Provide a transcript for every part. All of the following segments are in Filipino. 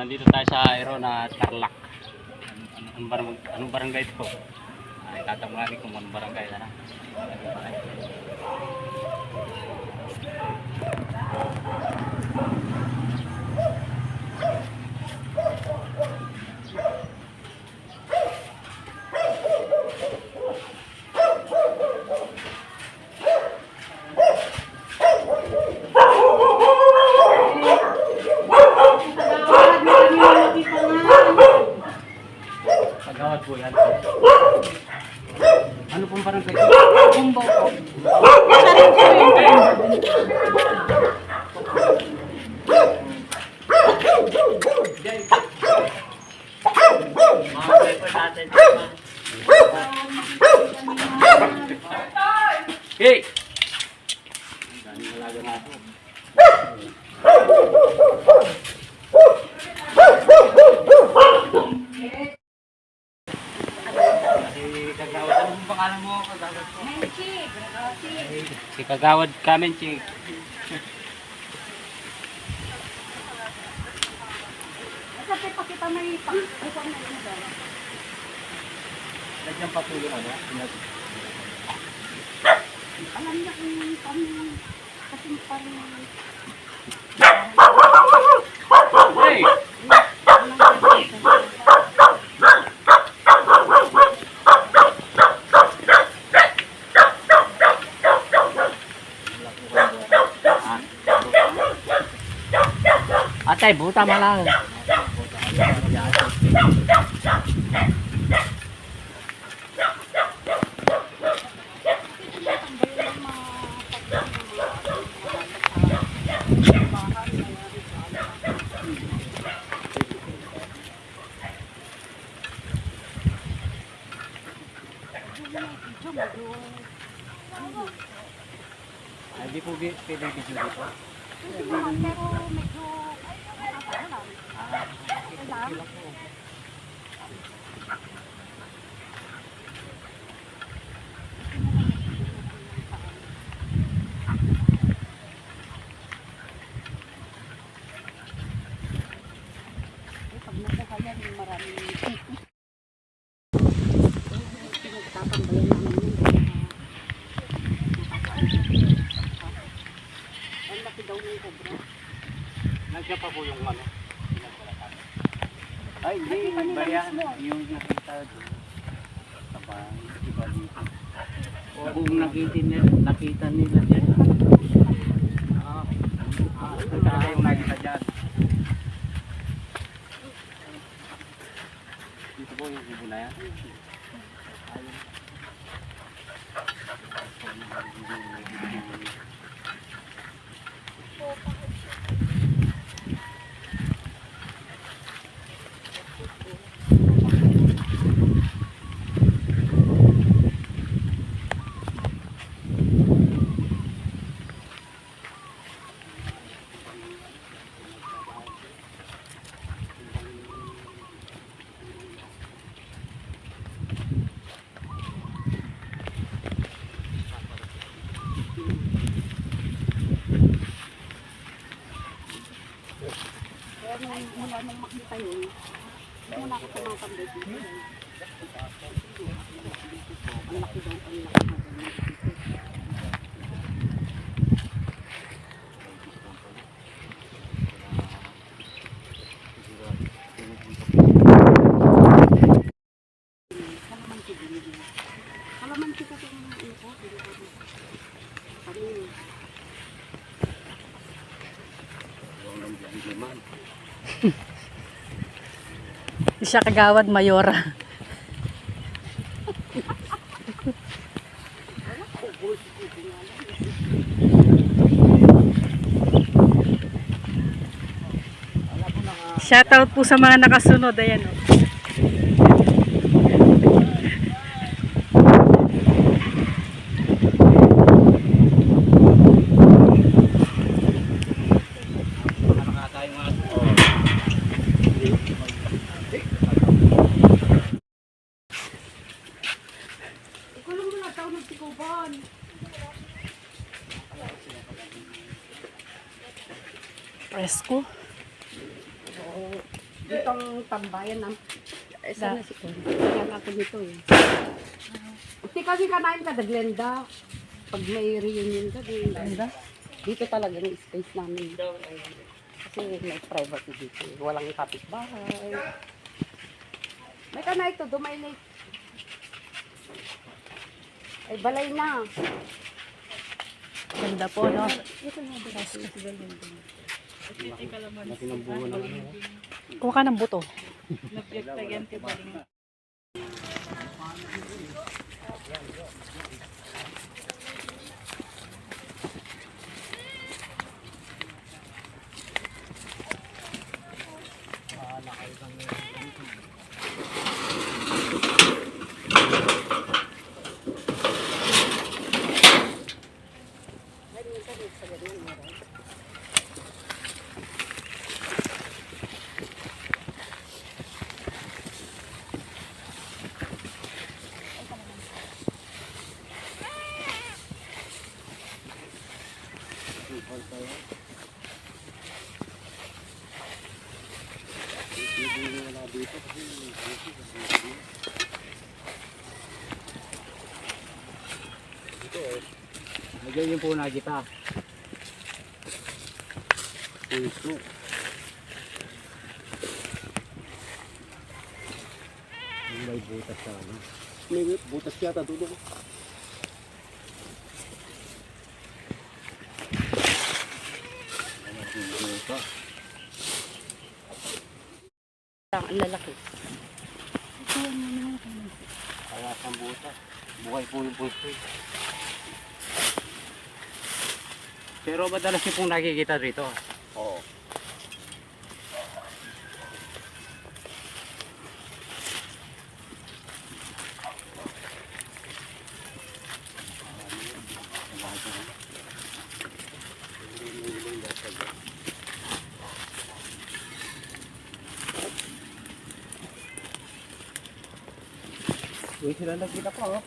nandito tayo sa Airona, Tarlac. Anong barangay ito? Ay, tatanungin kung anong barangay. Tara. Kagawad po yan. Ano pong barangay ito? Bumbo po. Sarap po yun. Hey! Dami talaga nga ito. Kagawad, ano pong pangalan mo? Kagawad po. Menchik. Si Kagawad Kamenchik. Kasi pakita may pang. Ay, pang na yun daw. Nagyan pa po yung ano? Alam niya kung pang. Kasi pang. Hey! Atay, buta malang. Ay, di po pwede video dito. Hindi naman, pero medyo. Alam. Pag nakuha yan, maraming pinagtatambayan namin yun. Ang laki daw ng kobra. Nandiyan pa po yung ano. Ay, hindi. Iba yan. Yung nakita doon. Kapag iba dito. O kung nakita nila dyan. Ito talaga yung nakita dyan. Dito po yung ibo na yan. Kaya mula nung makita yun, muna ako tumatambay dito. Ang laki daw, ang laki daw. Kalamansi kasi yung ano ko, kami. Siya Kagawad Mayora. Shoutout po sa mga nakasunod. Ayan o. Presko. Dito ang tambayan ng... Saan na si Kuya? Kaya ako dito eh. Hindi kasi kanain ka, Glenda. Pag may reunion ka, Glenda. Dito talaga yung space namin. Kasi may privacy dito. Walang kapitbahay. May kanay ito, dumay ay balay na. Ganda po, no? Ito na, Laki ng bunga ng ano. Kuha ka ng buto. Nagyan yung puna kita. Puso. May butas sa ano. May butas yata dito. ang lalaki. Kaya ang butas. Buhay po yung puso. Pero madalas niyo pong nakikita rito. Oo. Uy, sila nakita ko, oh.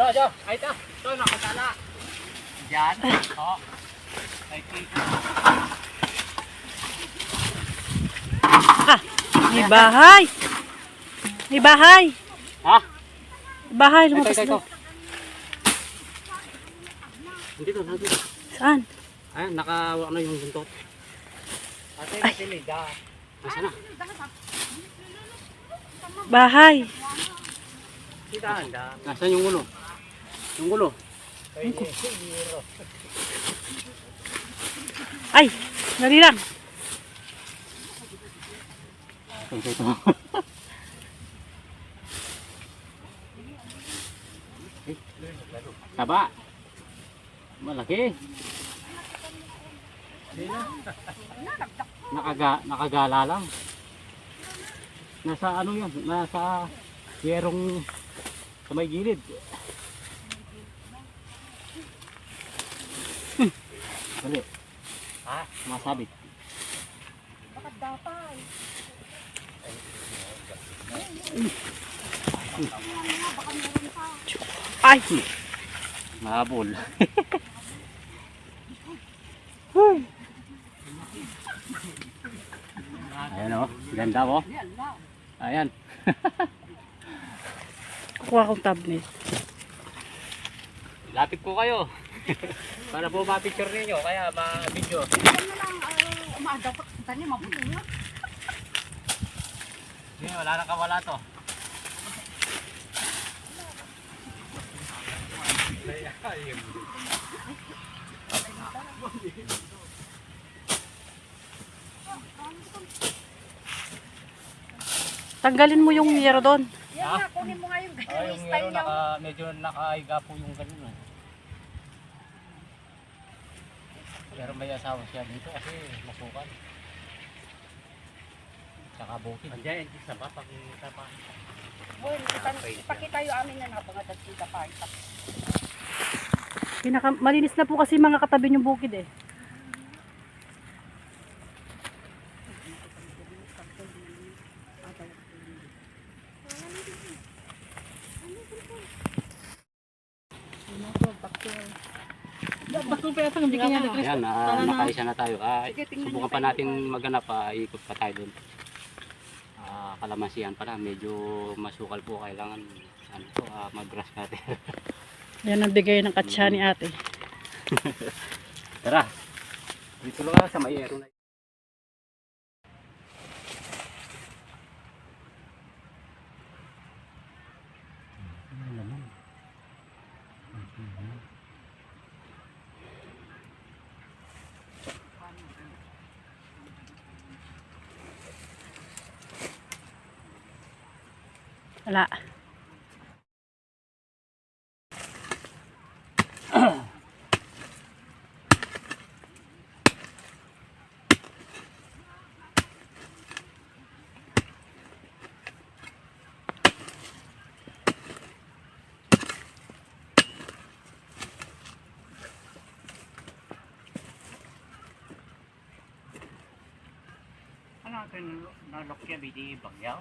Jo, ay ito. Ito, nakasala. Diyan. Oo. Ay, kiko. May bahay. May bahay. Ha? Bahay, Ito, lumabas ito, ito. na. Dito, nandito. Saan? Ay, nakawa na yung buntot. Ate, natilig. Nasaan na? Bahay. Nasaan yung ulo? Yung ulo? Ay, dali lang. Ito. Taba. Malaki. Nakagala lang. Nasa ano yan? Nasa yerong sa may gilid. Dali. Ha? Masabit. Bakit dapat? Ay, Mahabol. Ayan o. Ganda o. Ayan. kukuha akong tablet. Lapit po kayo. Para po ma-picture ninyo. Kaya ma-video. Ano na lang, umadapat. Tanya, mabuti na. Hindi, wala nang kawala to. Tanggalin mo yung yero doon. Yan nga, kunin mo nga yung Yung style yero, niya. medyo nakaiga po yung ganun. Pero may asawa siya dito kasi masukan. Saka bukid. Andiyan, sa ba? Pakita pa. Bueno, ipakita yung amin na napangadat kita pa. Malinis na po kasi mga katabi yung bukid eh. Ayan, nakaisa na tayo. Subukan pa natin maghanap, ikot pa tayo doon. Kalamansihan pala, medyo masukal po, kailangan ano to, mag-brush natin. Yan ang bigay ng katsa ni ate. Tara, dito lang sa may ero na. Wala. Ano natin nalokya bidi bagyaw?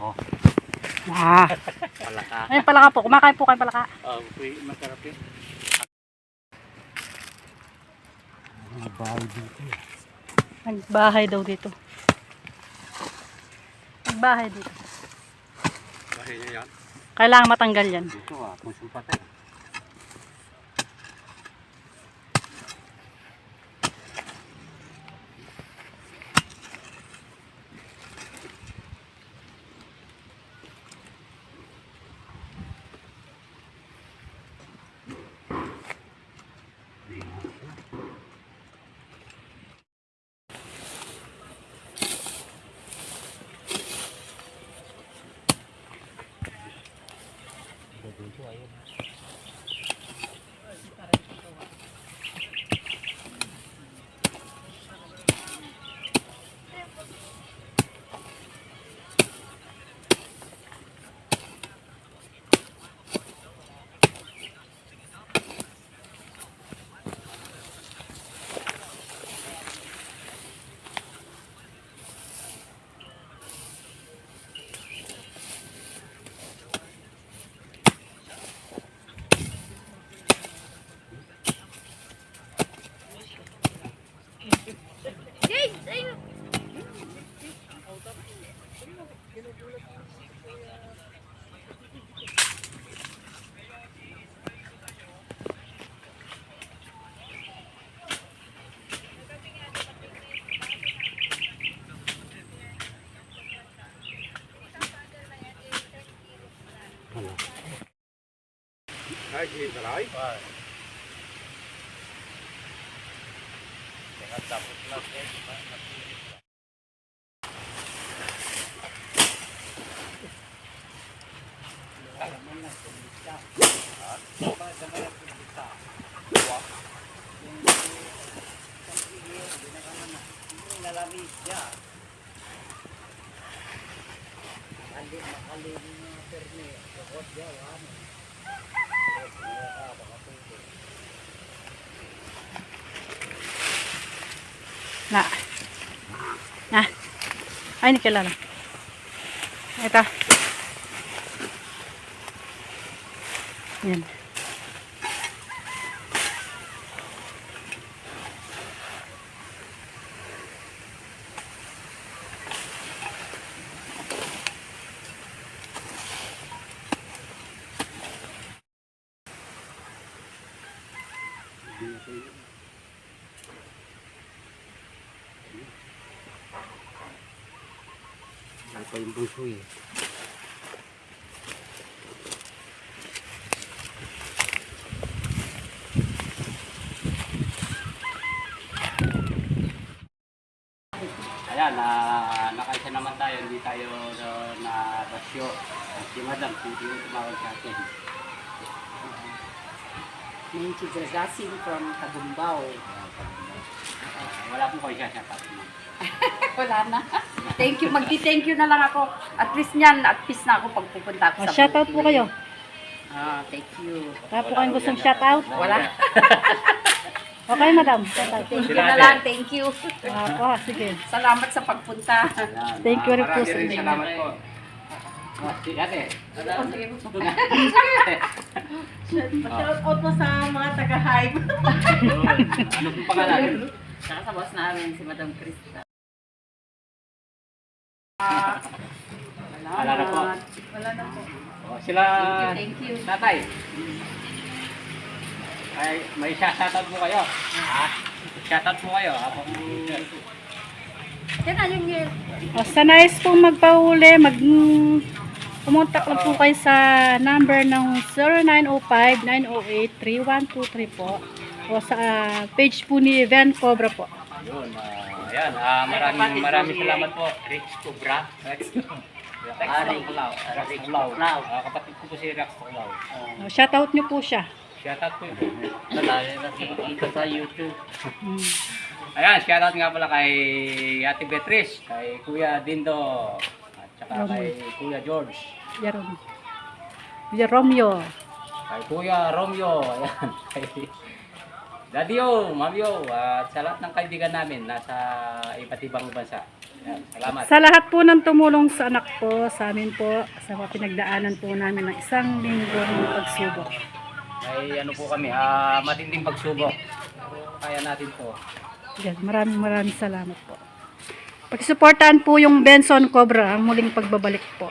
Oh, palaka. Ayun palaka po. Kumakain po kayo palaka. Masarap yun. Bahay dito. Nagbahay daw dito. Nagbahay dito. Bahay niya yan. Kailangan matanggal yan. Dito kung sumpatay. Dito ayun. Na. Na. Ay, hindi kilala. Ito. Yan. Ano pa yung buso eh. Ayan, nakaisa naman tayo, hindi tayo na basyo. Si Madam, hindi mo tumawag sa atin. Nancy Dragasin from Tagumbao. Wala po kayo siya sa Wala na. Thank you. Magti-thank you na lang ako. At least niyan, at peace na ako pag pupunta ako sa Shoutout po kayo. Thank you. Wala po kayong gustong shoutout? Wala. Okay, madam. Shoutout. Thank you na lang. Thank you. Po, sige. Salamat sa pagpunta. Thank you rin po sa Marami rin inyo. salamat po. Si ate. Shoutout mo sa mga taga-hive. Ano pong pangalan? Saka sa boss namin, si Madam Krista. Wala na po. Wala na po. Sila, Thank you. tatay. Ay, may shoutout po kayo. Shoutout po kayo. Yan na yung year. Sa nais pong magpahuli, pumunta lang po kayo sa number ng 0905-908-3123 po. O sa page po ni Van Cobra po. Yun, ayan, maraming salamat po. Rex Cobra. Rex Tuklaw. Kapatid ko po si Rex Tuklaw. Shoutout nyo po siya. Shoutout po ito. Nakikita sa YouTube. Hmm. Ayan, shoutout nga pala kay Ate Beatrice, kay Kuya Dindo, at saka kay Kuya George, Yaron. Kuya Romeo. kay Kuya Romeo, ayan, kay Daddy O, Mami O, at sa lahat ng kaibigan namin nasa iba't ibang bansa. Ayan, salamat. Sa lahat po ng tumulong sa anak ko, sa amin po, sa mga pinagdaanan po namin ng isang linggong pagsubok. May ano po kami, matinding pagsubok. Kaya natin po. Yan, maraming salamat po. Pagsuportahan po yung Benson Cobra, ang muling pagbabalik po.